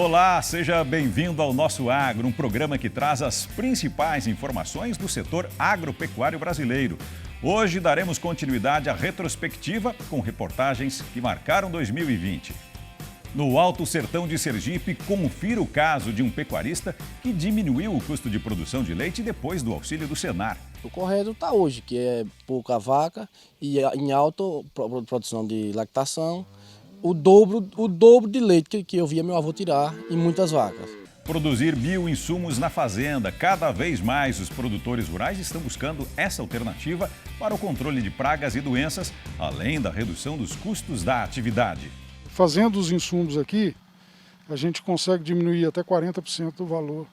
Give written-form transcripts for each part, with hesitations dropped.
Olá, seja bem-vindo ao Nosso Agro, um programa que traz as principais informações do setor agropecuário brasileiro. Hoje daremos continuidade à retrospectiva com reportagens que marcaram 2020. No Alto Sertão de Sergipe, confira o caso de um pecuarista que diminuiu o custo de produção de leite depois do auxílio do Senar. O correto está hoje, que é pouca vaca e em alta produção de lactação, o dobro de leite que eu via meu avô tirar em muitas vacas. Produzir bioinsumos na fazenda. Cada vez mais os produtores rurais estão buscando essa alternativa para o controle de pragas e doenças, além da redução dos custos da atividade. Fazendo os insumos aqui, a gente consegue diminuir até 40% do valor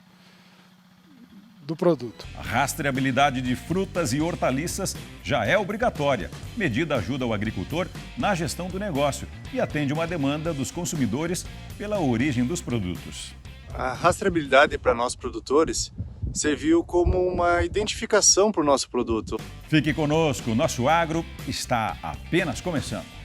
do produto. A rastreabilidade de frutas e hortaliças já é obrigatória. Medida ajuda o agricultor na gestão do negócio e atende uma demanda dos consumidores pela origem dos produtos. A rastreabilidade para nós produtores serviu como uma identificação para o nosso produto. Fique conosco, Nosso Agro está apenas começando.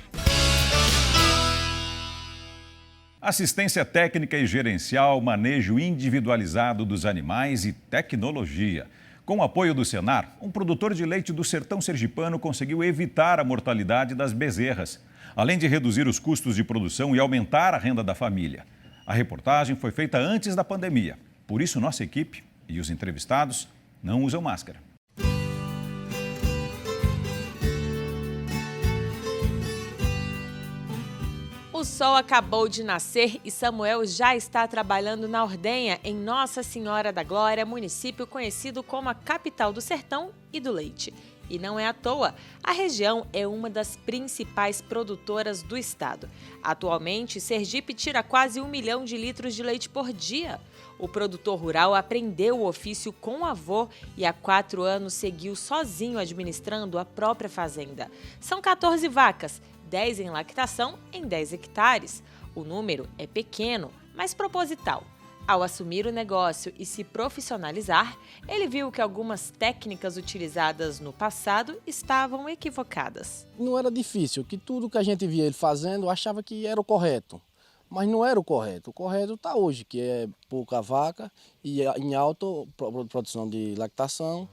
Assistência técnica e gerencial, manejo individualizado dos animais e tecnologia. Com o apoio do Senar, um produtor de leite do sertão sergipano conseguiu evitar a mortalidade das bezerras, além de reduzir os custos de produção e aumentar a renda da família. A reportagem foi feita antes da pandemia, por isso nossa equipe e os entrevistados não usam máscara. O sol acabou de nascer e Samuel já está trabalhando na ordenha em Nossa Senhora da Glória, município conhecido como a capital do sertão e do leite. E não é à toa, a região é uma das principais produtoras do estado. Atualmente, Sergipe tira quase 1 milhão de litros de leite por dia. O produtor rural aprendeu o ofício com o avô e há 4 anos seguiu sozinho administrando a própria fazenda. São 14 vacas, 10 em lactação em 10 hectares. O número é pequeno, mas proposital. Ao assumir o negócio e se profissionalizar, ele viu que algumas técnicas utilizadas no passado estavam equivocadas. Não era difícil, que tudo que a gente via ele fazendo, eu achava que era o correto. Mas não era o correto. O correto está hoje, que é pouca vaca e em alta produção de lactação.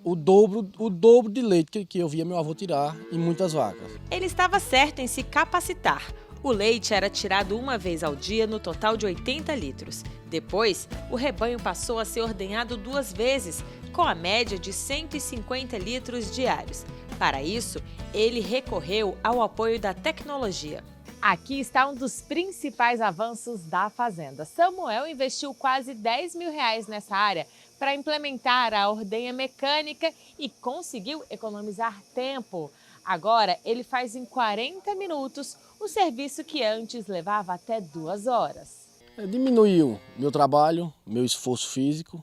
O dobro de leite que eu via meu avô tirar em muitas vacas. Ele estava certo em se capacitar. O leite era tirado uma vez ao dia no total de 80 litros. Depois, o rebanho passou a ser ordenhado 2 vezes, com a média de 150 litros diários. Para isso, ele recorreu ao apoio da tecnologia. Aqui está um dos principais avanços da fazenda. Samuel investiu quase R$10 mil nessa área para implementar a ordenha mecânica e conseguiu economizar tempo. Agora, ele faz em 40 minutos o serviço que antes levava até 2 horas. Diminuiu meu trabalho, meu esforço físico,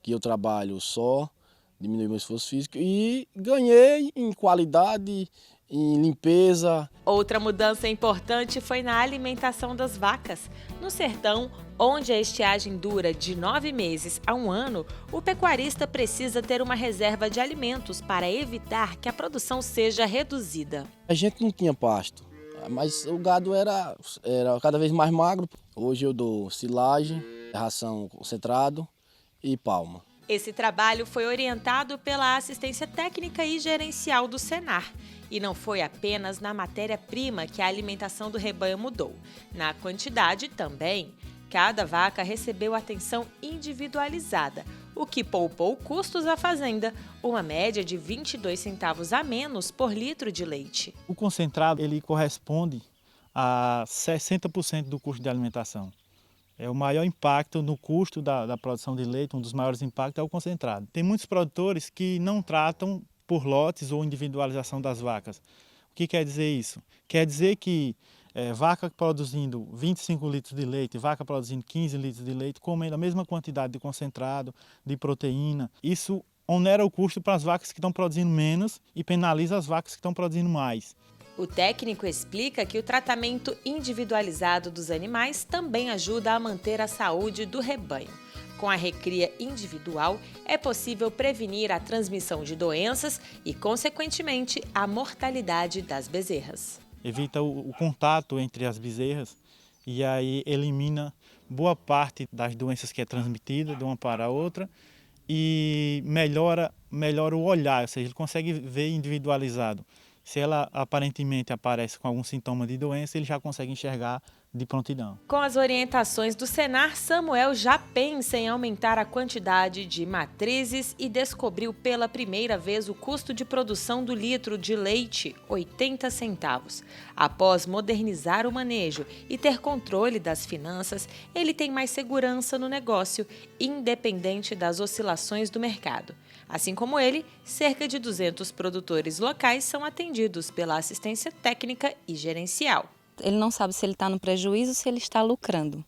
que eu trabalho só, diminuiu meu esforço físico e ganhei em qualidade, em limpeza. Outra mudança importante foi na alimentação das vacas. No sertão, onde a estiagem dura de 9 meses a 1 ano, o pecuarista precisa ter uma reserva de alimentos para evitar que a produção seja reduzida. A gente não tinha pasto, mas o gado era cada vez mais magro. Hoje eu dou silagem, ração concentrado e palma. Esse trabalho foi orientado pela assistência técnica e gerencial do Senar. E não foi apenas na matéria-prima que a alimentação do rebanho mudou. Na quantidade também. Cada vaca recebeu atenção individualizada, o que poupou custos à fazenda, uma média de 22 centavos a menos por litro de leite. O concentrado ele corresponde a 60% do custo de alimentação. É o maior impacto no custo da produção de leite, um dos maiores impactos é o concentrado. Tem muitos produtores que não tratam por lotes ou individualização das vacas. O que quer dizer isso? Quer dizer que vaca produzindo 25 litros de leite, vaca produzindo 15 litros de leite, comendo a mesma quantidade de concentrado, de proteína. Isso onera o custo para as vacas que estão produzindo menos e penaliza as vacas que estão produzindo mais. O técnico explica que o tratamento individualizado dos animais também ajuda a manter a saúde do rebanho. Com a recria individual, é possível prevenir a transmissão de doenças e, consequentemente, a mortalidade das bezerras. Evita o contato entre as bezerras e aí elimina boa parte das doenças que é transmitida de uma para a outra e melhora o olhar, ou seja, ele consegue ver individualizado. Se ela aparentemente aparece com algum sintoma de doença, ele já consegue enxergar de prontidão. Com as orientações do Senar, Samuel já pensa em aumentar a quantidade de matrizes e descobriu pela primeira vez o custo de produção do litro de leite, 80 centavos. Após modernizar o manejo e ter controle das finanças, ele tem mais segurança no negócio, independente das oscilações do mercado. Assim como ele, cerca de 200 produtores locais são atendidos pela assistência técnica e gerencial. Ele não sabe se ele está no prejuízo ou se ele está lucrando.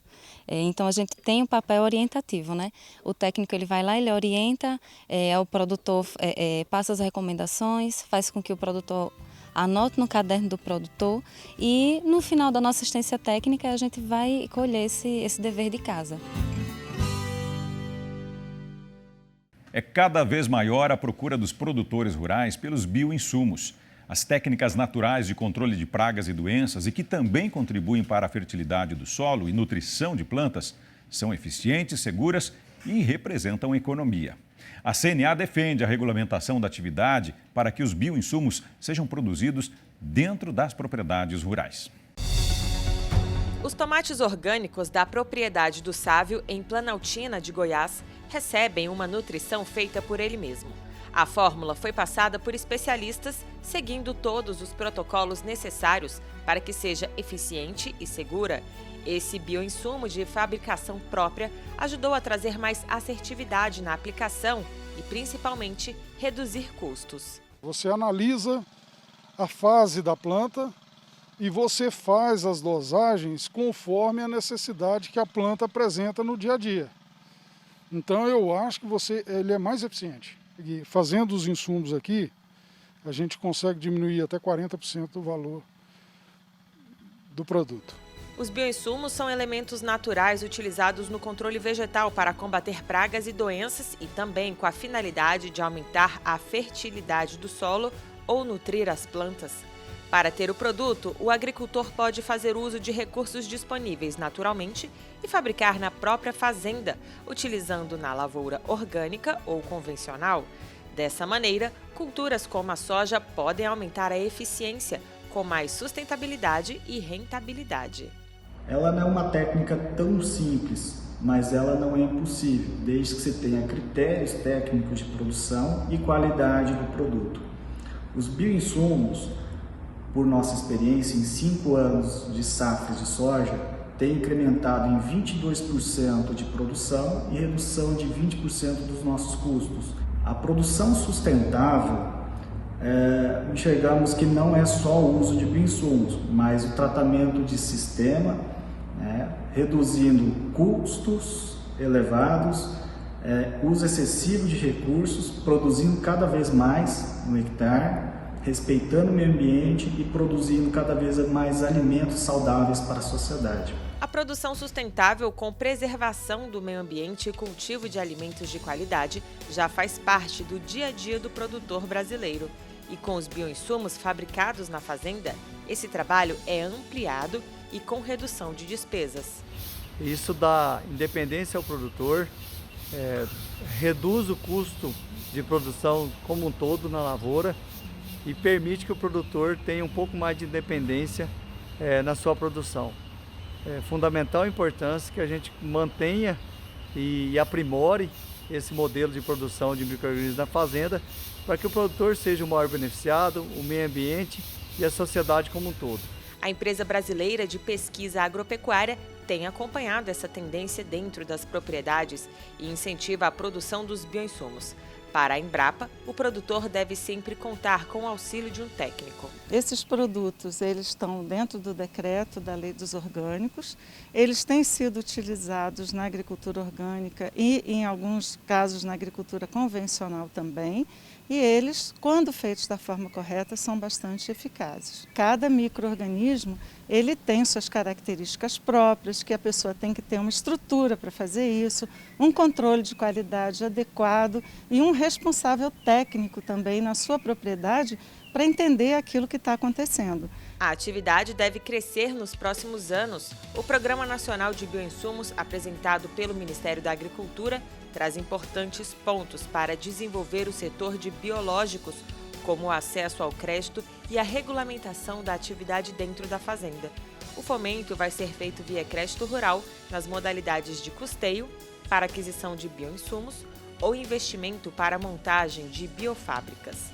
Então a gente tem um papel orientativo, né? O técnico ele vai lá, ele orienta, o produtor passa as recomendações, faz com que o produtor anote no caderno do produtor e no final da nossa assistência técnica a gente vai colher esse dever de casa. É cada vez maior a procura dos produtores rurais pelos bioinsumos. As técnicas naturais de controle de pragas e doenças e que também contribuem para a fertilidade do solo e nutrição de plantas são eficientes, seguras e representam economia. A CNA defende a regulamentação da atividade para que os bioinsumos sejam produzidos dentro das propriedades rurais. Os tomates orgânicos da propriedade do Sávio, em Planaltina de Goiás, recebem uma nutrição feita por ele mesmo. A fórmula foi passada por especialistas, seguindo todos os protocolos necessários para que seja eficiente e segura. Esse bioinsumo de fabricação própria ajudou a trazer mais assertividade na aplicação e, principalmente, reduzir custos. Você analisa a fase da planta e você faz as dosagens conforme a necessidade que a planta apresenta no dia a dia. Então eu acho que ele é mais eficiente. E fazendo os insumos aqui, a gente consegue diminuir até 40% do valor do produto. Os bioinsumos são elementos naturais utilizados no controle vegetal para combater pragas e doenças e também com a finalidade de aumentar a fertilidade do solo ou nutrir as plantas. Para ter o produto, o agricultor pode fazer uso de recursos disponíveis naturalmente e fabricar na própria fazenda, utilizando na lavoura orgânica ou convencional. Dessa maneira, culturas como a soja podem aumentar a eficiência, com mais sustentabilidade e rentabilidade. Ela não é uma técnica tão simples, mas ela não é impossível, desde que você tenha critérios técnicos de produção e qualidade do produto. Os bioinsumos, por nossa experiência em 5 anos de safra de soja, tem incrementado em 22% de produção e redução de 20% dos nossos custos. A produção sustentável, enxergamos que não é só o uso de bioinsumos, mas o tratamento de sistema, reduzindo custos elevados, uso excessivo de recursos, produzindo cada vez mais no hectare, respeitando o meio ambiente e produzindo cada vez mais alimentos saudáveis para a sociedade. A produção sustentável com preservação do meio ambiente e cultivo de alimentos de qualidade já faz parte do dia a dia do produtor brasileiro. E com os bioinsumos fabricados na fazenda, esse trabalho é ampliado e com redução de despesas. Isso dá independência ao produtor, reduz o custo de produção como um todo na lavoura e permite que o produtor tenha um pouco mais de independência na sua produção. É fundamental a importância que a gente mantenha e aprimore esse modelo de produção de micro-organismos na fazenda para que o produtor seja o maior beneficiado, o meio ambiente e a sociedade como um todo. A empresa brasileira de pesquisa agropecuária tem acompanhado essa tendência dentro das propriedades e incentiva a produção dos bioinsumos. Para a Embrapa, o produtor deve sempre contar com o auxílio de um técnico. Esses produtos eles estão dentro do decreto da Lei dos Orgânicos, eles têm sido utilizados na agricultura orgânica e, em alguns casos, na agricultura convencional também. E eles, quando feitos da forma correta, são bastante eficazes. Cada micro-organismo ele tem suas características próprias, que a pessoa tem que ter uma estrutura para fazer isso, um controle de qualidade adequado e um responsável técnico também na sua propriedade para entender aquilo que está acontecendo. A atividade deve crescer nos próximos anos. O Programa Nacional de Bioinsumos, apresentado pelo Ministério da Agricultura, traz importantes pontos para desenvolver o setor de biológicos, como o acesso ao crédito e a regulamentação da atividade dentro da fazenda. O fomento vai ser feito via crédito rural nas modalidades de custeio, para aquisição de bioinsumos ou investimento para a montagem de biofábricas.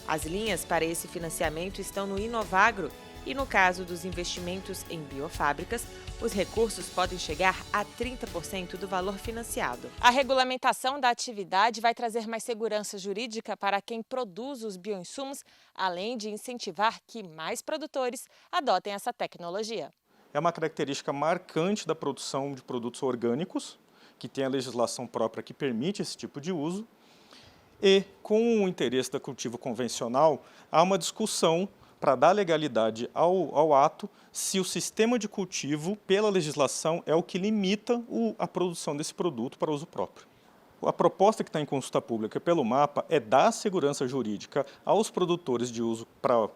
As linhas para esse financiamento estão no Inovagro e, no caso dos investimentos em biofábricas, os recursos podem chegar a 30% do valor financiado. A regulamentação da atividade vai trazer mais segurança jurídica para quem produz os bioinsumos, além de incentivar que mais produtores adotem essa tecnologia. É uma característica marcante da produção de produtos orgânicos, que tem a legislação própria que permite esse tipo de uso, e com o interesse da cultivo convencional, há uma discussão para dar legalidade ao ato se o sistema de cultivo, pela legislação, é o que limita a produção desse produto para uso próprio. A proposta que está em consulta pública pelo MAPA é dar segurança jurídica aos produtores de uso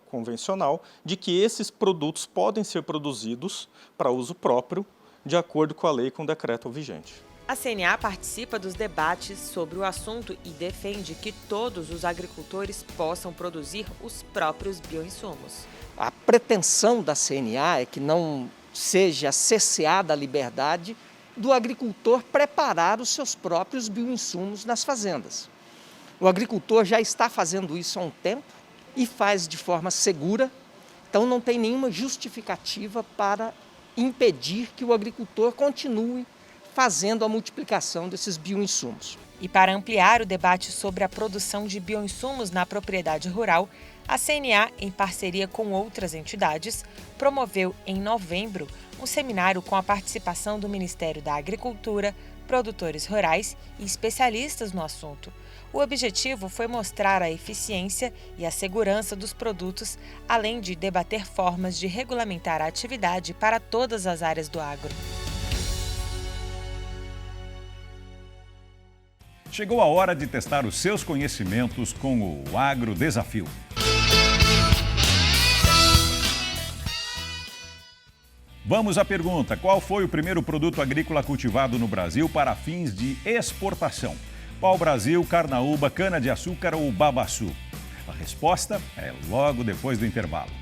convencional de que esses produtos podem ser produzidos para uso próprio, de acordo com a lei e com o decreto vigente. A CNA participa dos debates sobre o assunto e defende que todos os agricultores possam produzir os próprios bioinsumos. A pretensão da CNA é que não seja cerceada a liberdade do agricultor preparar os seus próprios bioinsumos nas fazendas. O agricultor já está fazendo isso há um tempo e faz de forma segura, então não tem nenhuma justificativa para impedir que o agricultor continue fazendo a multiplicação desses bioinsumos. E para ampliar o debate sobre a produção de bioinsumos na propriedade rural, a CNA, em parceria com outras entidades, promoveu em novembro um seminário com a participação do Ministério da Agricultura, produtores rurais e especialistas no assunto. O objetivo foi mostrar a eficiência e a segurança dos produtos, além de debater formas de regulamentar a atividade para todas as áreas do agro. Chegou a hora de testar os seus conhecimentos com o Agro Desafio. Vamos à pergunta: qual foi o primeiro produto agrícola cultivado no Brasil para fins de exportação? Pau-Brasil, carnaúba, cana-de-açúcar ou babaçu? A resposta é logo depois do intervalo.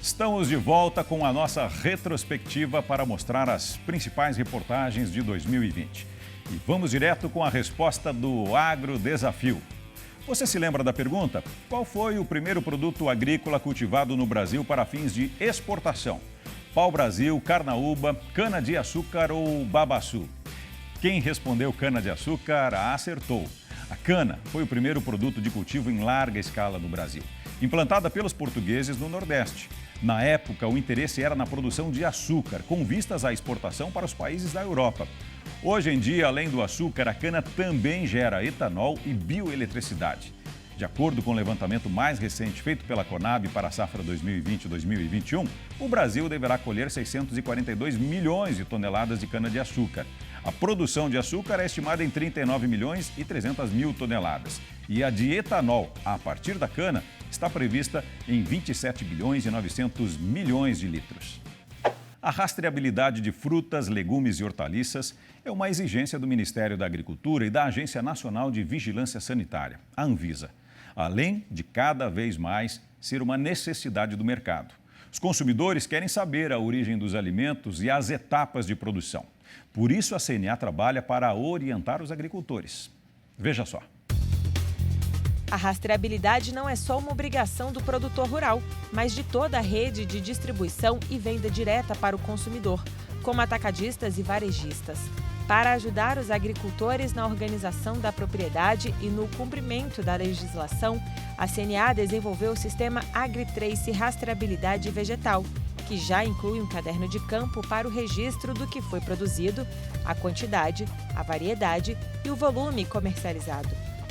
Estamos de volta com a nossa retrospectiva para mostrar as principais reportagens de 2020. E vamos direto com a resposta do Agro Desafio. Você se lembra da pergunta? Qual foi o primeiro produto agrícola cultivado no Brasil para fins de exportação? Pau-Brasil, carnaúba, cana-de-açúcar ou babaçu? Quem respondeu cana-de-açúcar acertou. A cana foi o primeiro produto de cultivo em larga escala no Brasil, implantada pelos portugueses no Nordeste. Na época, o interesse era na produção de açúcar, com vistas à exportação para os países da Europa. Hoje em dia, além do açúcar, a cana também gera etanol e bioeletricidade. De acordo com o levantamento mais recente feito pela Conab para a safra 2020-2021, o Brasil deverá colher 642 milhões de toneladas de cana-de-açúcar. A produção de açúcar é estimada em 39 milhões e 300 mil toneladas. E a de etanol, a partir da cana, está prevista em 27 bilhões e 900 milhões de litros. A rastreabilidade de frutas, legumes e hortaliças é uma exigência do Ministério da Agricultura e da Agência Nacional de Vigilância Sanitária, a Anvisa, além de cada vez mais ser uma necessidade do mercado. Os consumidores querem saber a origem dos alimentos e as etapas de produção. Por isso, a CNA trabalha para orientar os agricultores. Veja só. A rastreabilidade não é só uma obrigação do produtor rural, mas de toda a rede de distribuição e venda direta para o consumidor, como atacadistas e varejistas. Para ajudar os agricultores na organização da propriedade e no cumprimento da legislação, a CNA desenvolveu o sistema AgriTrace Rastreabilidade Vegetal, que já inclui um caderno de campo para o registro do que foi produzido, a quantidade, a variedade e o volume comercializado.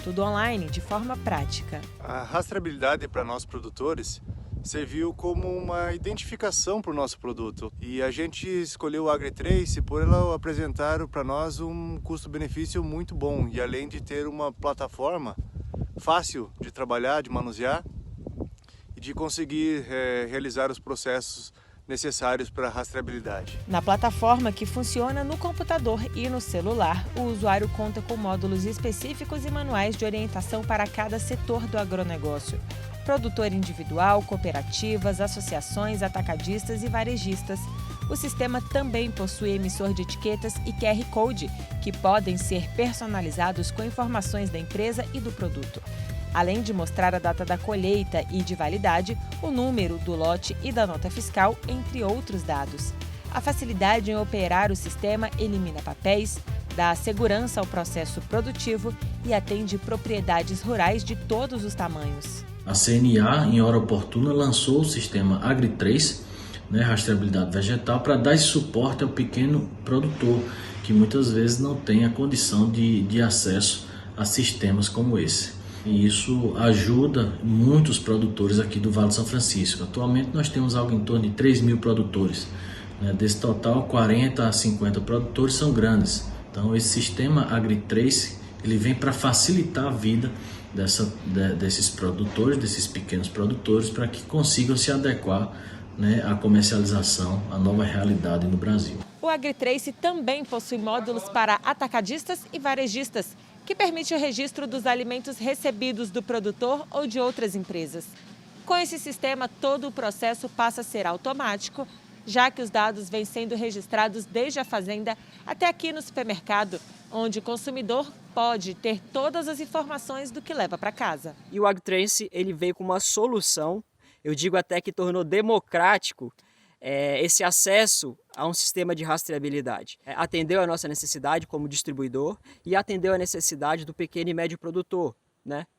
tudo online de forma prática. A rastreabilidade para nós produtores serviu como uma identificação para o nosso produto. E a gente escolheu o AgriTrace por ela apresentar para nós um custo-benefício muito bom. E além de ter uma plataforma fácil de trabalhar, de manusear e de conseguir realizar os processos necessários para a rastreabilidade. Na plataforma, que funciona no computador e no celular, o usuário conta com módulos específicos e manuais de orientação para cada setor do agronegócio. Produtor individual, cooperativas, associações, atacadistas e varejistas. O sistema também possui emissor de etiquetas e QR Code, que podem ser personalizados com informações da empresa e do produto. Além de mostrar a data da colheita e de validade, o número do lote e da nota fiscal, entre outros dados. A facilidade em operar o sistema elimina papéis, dá segurança ao processo produtivo e atende propriedades rurais de todos os tamanhos. A CNA, em hora oportuna, lançou o sistema AgriTrace, rastreabilidade vegetal, para dar esse suporte ao pequeno produtor, que muitas vezes não tem a condição de acesso a sistemas como esse. E isso ajuda muitos produtores aqui do Vale do São Francisco. Atualmente nós temos algo em torno de 3.000 produtores. Desse total, 40 a 50 produtores são grandes. Então esse sistema AgriTrace, ele vem para facilitar a vida desses produtores, desses pequenos produtores, para que consigam se adequar à comercialização, à nova realidade no Brasil. O AgriTrace também possui módulos para atacadistas e varejistas, que permite o registro dos alimentos recebidos do produtor ou de outras empresas. Com esse sistema, todo o processo passa a ser automático, já que os dados vêm sendo registrados desde a fazenda até aqui no supermercado, onde o consumidor pode ter todas as informações do que leva para casa. E o AgriTrace, ele veio com uma solução, eu digo até que tornou democrático esse acesso a um sistema de rastreabilidade. Atendeu a nossa necessidade como distribuidor e atendeu a necessidade do pequeno e médio produtor,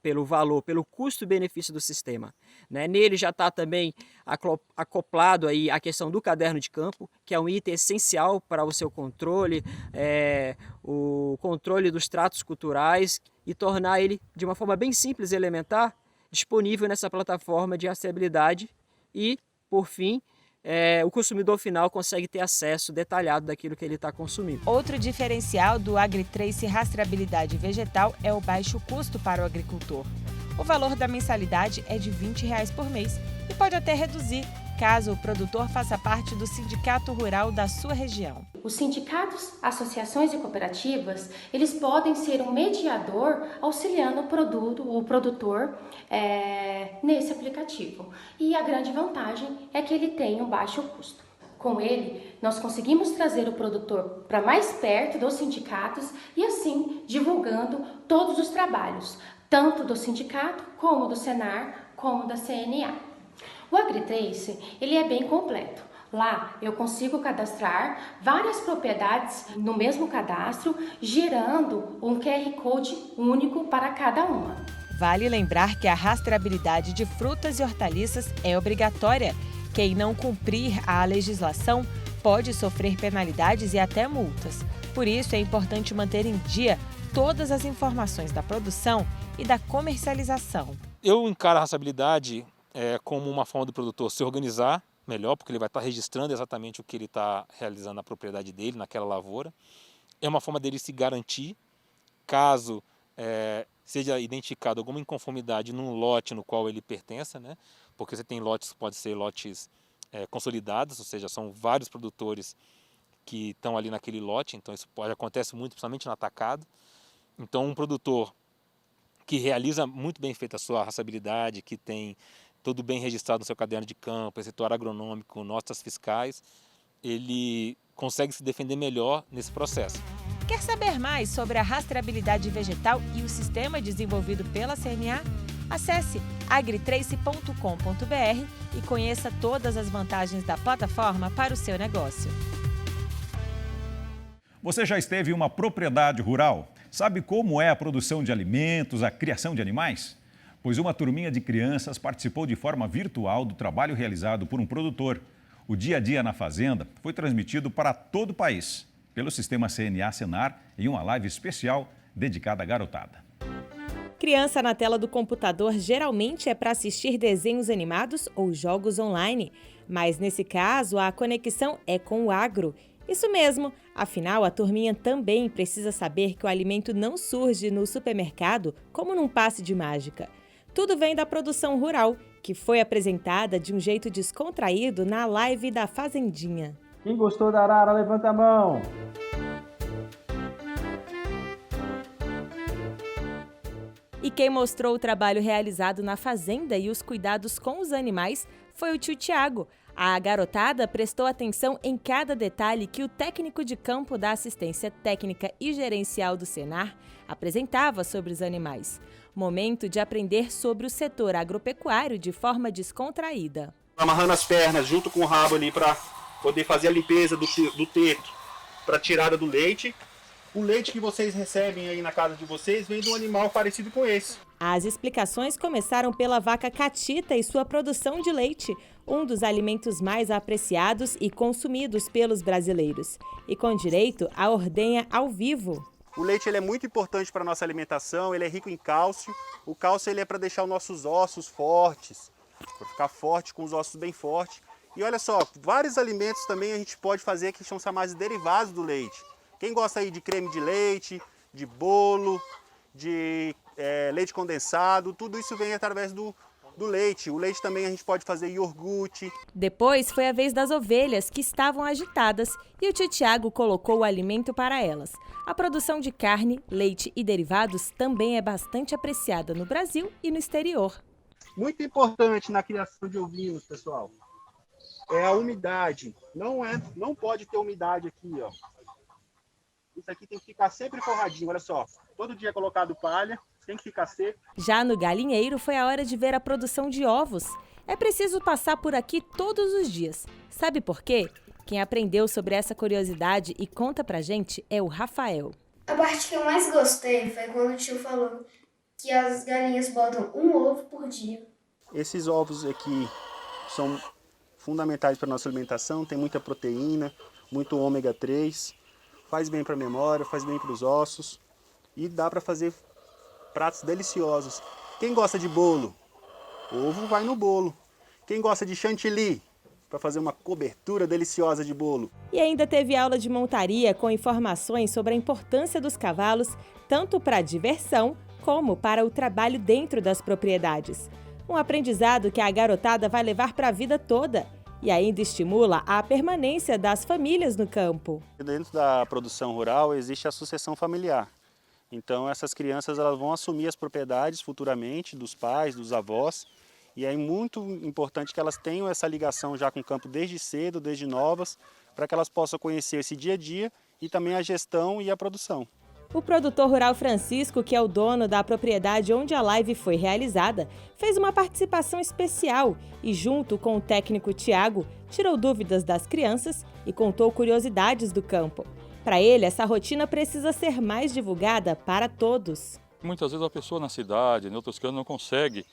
pelo valor, pelo custo-benefício do sistema. Nele já está também acoplado aí a questão do caderno de campo, que é um item essencial para o seu controle, o controle dos tratos culturais, e tornar ele, de uma forma bem simples e elementar, disponível nessa plataforma de rastreabilidade e, por fim, o consumidor final consegue ter acesso detalhado daquilo que ele está consumindo. Outro diferencial do AgriTrace Rastreabilidade Vegetal é o baixo custo para o agricultor. O valor da mensalidade é de R$ 20 por mês e pode até reduzir, caso o produtor faça parte do sindicato rural da sua região. Os sindicatos, associações e cooperativas, eles podem ser um mediador auxiliando o produtor nesse aplicativo. E a grande vantagem é que ele tem um baixo custo. Com ele, nós conseguimos trazer o produtor para mais perto dos sindicatos e assim divulgando todos os trabalhos, tanto do sindicato, como do Senar, como da CNA. O AgriTrace, ele é bem completo. Lá eu consigo cadastrar várias propriedades no mesmo cadastro, gerando um QR Code único para cada uma. Vale lembrar que a rastreabilidade de frutas e hortaliças é obrigatória. Quem não cumprir a legislação pode sofrer penalidades e até multas. Por isso é importante manter em dia todas as informações da produção e da comercialização. Eu encaro a rastreabilidade como uma forma do produtor se organizar melhor, porque ele vai estar registrando exatamente o que ele está realizando na propriedade dele, naquela lavoura. É uma forma dele se garantir, caso seja identificado alguma inconformidade num lote no qual ele pertença, porque você tem lotes que podem ser lotes consolidados, ou seja, são vários produtores que estão ali naquele lote, então isso acontece muito, principalmente no atacado. Então um produtor que realiza muito bem feita a sua rastreabilidade, que tem tudo bem registrado no seu caderno de campo, receituário agronômico, notas fiscais, ele consegue se defender melhor nesse processo. Quer saber mais sobre a rastreabilidade vegetal e o sistema desenvolvido pela CNA? Acesse agritrace.com.br e conheça todas as vantagens da plataforma para o seu negócio. Você já esteve em uma propriedade rural? Sabe como é a produção de alimentos, a criação de animais? Pois uma turminha de crianças participou de forma virtual do trabalho realizado por um produtor. O dia a dia na fazenda foi transmitido para todo o país, pelo sistema CNA Senar, em uma live especial dedicada à garotada. Criança na tela do computador geralmente é para assistir desenhos animados ou jogos online, mas nesse caso a conexão é com o agro. Isso mesmo, afinal a turminha também precisa saber que o alimento não surge no supermercado como num passe de mágica. Tudo vem da produção rural, que foi apresentada de um jeito descontraído na live da Fazendinha. Quem gostou da arara, levanta a mão! E quem mostrou o trabalho realizado na fazenda e os cuidados com os animais foi o tio Tiago. A garotada prestou atenção em cada detalhe que o técnico de campo da Assistência Técnica e Gerencial do Senar apresentava sobre os animais. Momento de aprender sobre o setor agropecuário de forma descontraída. Amarrando as pernas junto com o rabo ali para poder fazer a limpeza do teto, para a tirada do leite. O leite que vocês recebem aí na casa de vocês vem de um animal parecido com esse. As explicações começaram pela vaca catita e sua produção de leite, um dos alimentos mais apreciados e consumidos pelos brasileiros. E com direito à ordenha ao vivo. O leite ele é muito importante para a nossa alimentação, ele é rico em cálcio. O cálcio ele é para deixar os nossos ossos fortes, para ficar forte, com os ossos bem fortes. E olha só, vários alimentos também a gente pode fazer que são chamados de derivados do leite. Quem gosta aí de creme de leite, de bolo, de leite condensado, tudo isso vem através do leite. O leite também a gente pode fazer iogurte. Depois foi a vez das ovelhas, que estavam agitadas, e o tio Tiago colocou o alimento para elas. A produção de carne, leite e derivados também é bastante apreciada no Brasil e no exterior. Muito importante na criação de ovinos, pessoal, é a umidade. Não pode ter umidade aqui, ó. Isso aqui tem que ficar sempre forradinho, olha só. Todo dia é colocado palha, tem que ficar seco. Já no galinheiro foi a hora de ver a produção de ovos. É preciso passar por aqui todos os dias. Sabe por quê? Quem aprendeu sobre essa curiosidade e conta pra gente é o Rafael. A parte que eu mais gostei foi quando o tio falou que as galinhas botam um ovo por dia. Esses ovos aqui são fundamentais para a nossa alimentação, tem muita proteína, muito ômega 3. Faz bem para a memória, faz bem para os ossos e dá para fazer pratos deliciosos. Quem gosta de bolo? Ovo vai no bolo. Quem gosta de chantilly? Para fazer uma cobertura deliciosa de bolo. E ainda teve aula de montaria com informações sobre a importância dos cavalos, tanto para a diversão como para o trabalho dentro das propriedades. Um aprendizado que a garotada vai levar para a vida toda. E ainda estimula a permanência das famílias no campo. Dentro da produção rural existe a sucessão familiar. Então essas crianças elas vão assumir as propriedades futuramente dos pais, dos avós. E é muito importante que elas tenham essa ligação já com o campo desde cedo, desde novas, para que elas possam conhecer esse dia a dia e também a gestão e a produção. O produtor rural Francisco, que é o dono da propriedade onde a live foi realizada, fez uma participação especial e, junto com o técnico Tiago, tirou dúvidas das crianças e contou curiosidades do campo. Para ele, essa rotina precisa ser mais divulgada para todos. Muitas vezes a pessoa na cidade, em outros casos, não consegue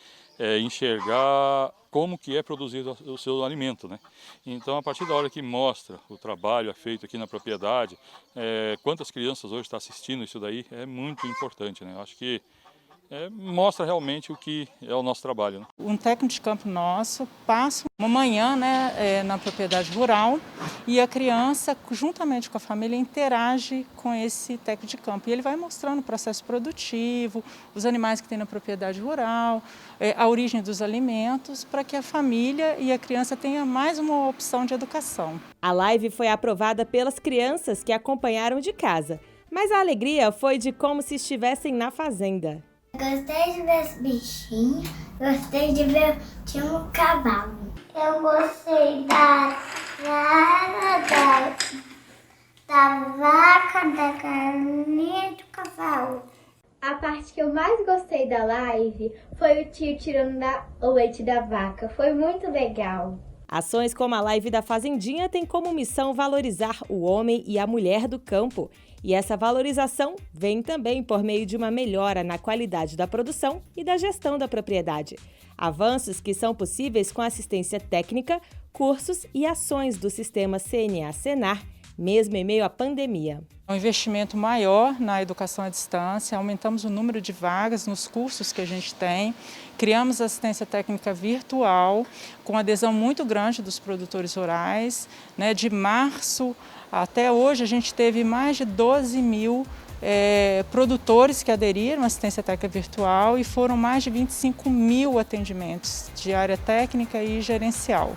enxergar como que é produzido o seu alimento, né? Então, a partir da hora que mostra o trabalho feito aqui na propriedade, quantas crianças hoje estão assistindo isso daí, é muito importante, né? Eu acho que mostra realmente o que é o nosso trabalho, né? Um técnico de campo nosso passa uma manhã, na propriedade rural e a criança, juntamente com a família, interage com esse técnico de campo. E ele vai mostrando o processo produtivo, os animais que tem na propriedade rural, a origem dos alimentos, para que a família e a criança tenham mais uma opção de educação. A live foi aprovada pelas crianças que acompanharam de casa, mas a alegria foi de como se estivessem na fazenda. Gostei de ver os bichinhos, gostei de ver tinha um cavalo. Eu gostei da vaca, da galinha e do cavalo. A parte que eu mais gostei da live foi o tio tirando o leite da vaca. Foi muito legal. Ações como a live da Fazendinha têm como missão valorizar o homem e a mulher do campo. E essa valorização vem também por meio de uma melhora na qualidade da produção e da gestão da propriedade. Avanços que são possíveis com assistência técnica, cursos e ações do sistema CNA-Senar mesmo em meio à pandemia. Um investimento maior na educação à distância, aumentamos o número de vagas nos cursos que a gente tem, criamos assistência técnica virtual, com adesão muito grande dos produtores rurais. De março até hoje, a gente teve mais de 12 mil produtores que aderiram à assistência técnica virtual e foram mais de 25 mil atendimentos de área técnica e gerencial.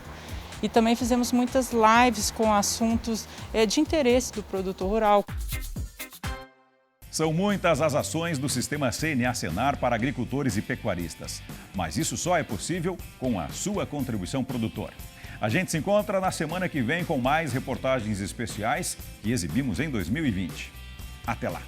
E também fizemos muitas lives com assuntos de interesse do produtor rural. São muitas as ações do Sistema CNA-Senar para agricultores e pecuaristas. Mas isso só é possível com a sua contribuição, produtor. A gente se encontra na semana que vem com mais reportagens especiais que exibimos em 2020. Até lá!